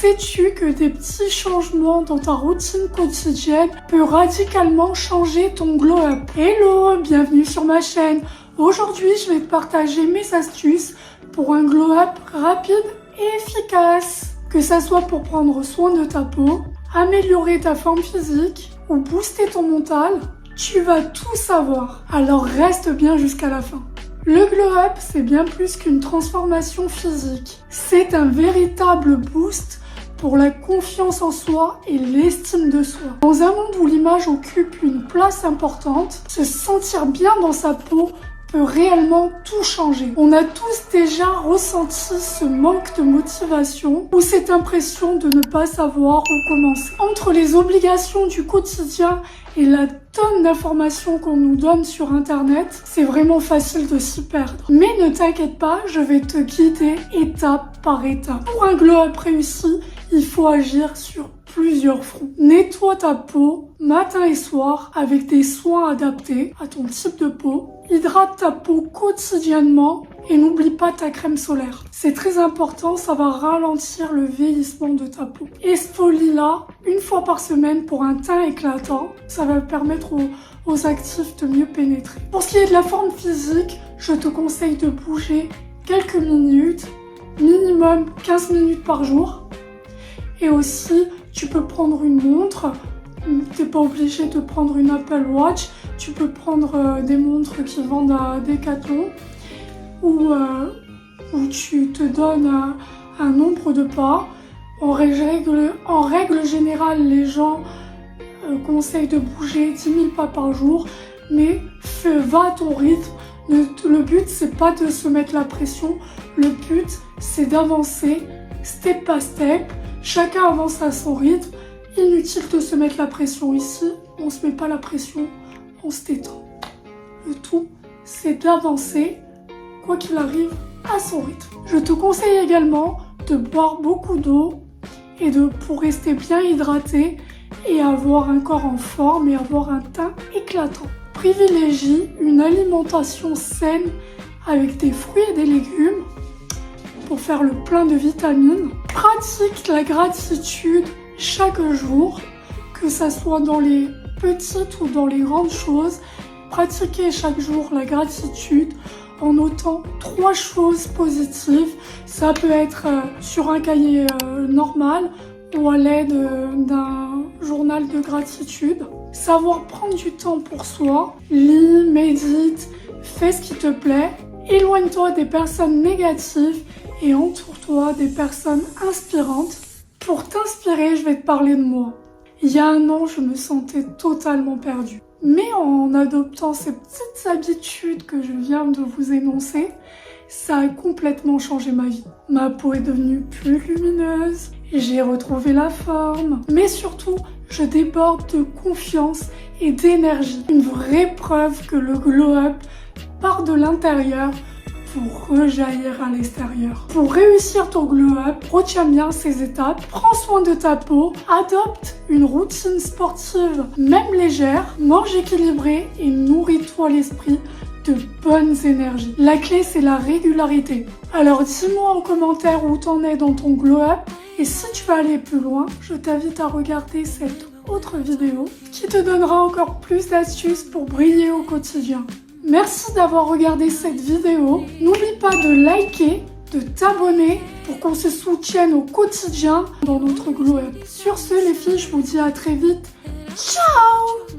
Sais-tu que des petits changements dans ta routine quotidienne peuvent radicalement changer ton glow up? Hello, bienvenue sur ma chaîne. Aujourd'hui, je vais te partager mes astuces pour un glow up rapide et efficace. Que ça soit pour prendre soin de ta peau, améliorer ta forme physique ou booster ton mental, tu vas tout savoir. Alors reste bien jusqu'à la fin. Le glow up, c'est bien plus qu'une transformation physique. C'est un véritable boost pour la confiance en soi et l'estime de soi. Dans un monde où l'image occupe une place importante, se sentir bien dans sa peau peut réellement tout changer. On a tous déjà ressenti ce manque de motivation ou cette impression de ne pas savoir où commencer. Entre les obligations du quotidien et la tonne d'informations qu'on nous donne sur internet, c'est vraiment facile de s'y perdre. Mais ne t'inquiète pas, je vais te guider étape par étape. Pour un glow up réussi, il faut agir sur plusieurs fronts. Nettoie ta peau matin et soir avec des soins adaptés à ton type de peau. Hydrate ta peau quotidiennement et n'oublie pas ta crème solaire. C'est très important, ça va ralentir le vieillissement de ta peau. Exfolie-la une fois par semaine pour un teint éclatant. Ça va permettre aux actifs de mieux pénétrer. Pour ce qui est de la forme physique, je te conseille de bouger quelques minutes, minimum 15 minutes par jour. Et aussi, tu peux prendre une montre. T'es pas obligé de prendre une Apple Watch. Tu peux prendre des montres qui vendent à Decathlon où tu te donnes un nombre de pas. En règle générale, les gens conseillent de bouger 10 000 pas par jour, mais va à ton rythme. Le but, c'est pas de se mettre la pression. Le but, c'est d'avancer step by step. Chacun avance à son rythme. Inutile de se mettre la pression ici. On se met pas la pression, on se détend. Le tout, c'est d'avancer, quoi qu'il arrive, à son rythme. Je te conseille également de boire beaucoup d'eau et pour rester bien hydraté et avoir un corps en forme et avoir un teint éclatant. Privilégie une alimentation saine avec des fruits et des légumes pour faire le plein de vitamines. Pratique la gratitude chaque jour, que ça soit dans les petites ou dans les grandes choses. Pratiquez chaque jour la gratitude en notant 3 choses positives. Ça peut être sur un cahier normal ou à l'aide d'un journal de gratitude. Savoir prendre du temps pour soi. Lis, médite, fais ce qui te plaît. Éloigne-toi des personnes négatives et entoure-toi des personnes inspirantes. Pour t'inspirer, je vais te parler de moi. Il y a un an, je me sentais totalement perdue. Mais en adoptant ces petites habitudes que je viens de vous énoncer, ça a complètement changé ma vie. Ma peau est devenue plus lumineuse, j'ai retrouvé la forme, mais surtout, je déborde de confiance et d'énergie. Une vraie preuve que le glow-up part de l'intérieur pour rejaillir à l'extérieur. Pour réussir ton glow-up, retiens bien ces étapes. Prends soin de ta peau, adopte une routine sportive, même légère, mange équilibré et nourris-toi l'esprit de bonnes énergies. La clé, c'est la régularité. Alors dis-moi en commentaire où t'en es dans ton glow-up et si tu veux aller plus loin, je t'invite à regarder cette autre vidéo qui te donnera encore plus d'astuces pour briller au quotidien. Merci d'avoir regardé cette vidéo. N'oublie pas de liker, de t'abonner pour qu'on se soutienne au quotidien dans notre glow up. Sur ce les filles, je vous dis à très vite. Ciao!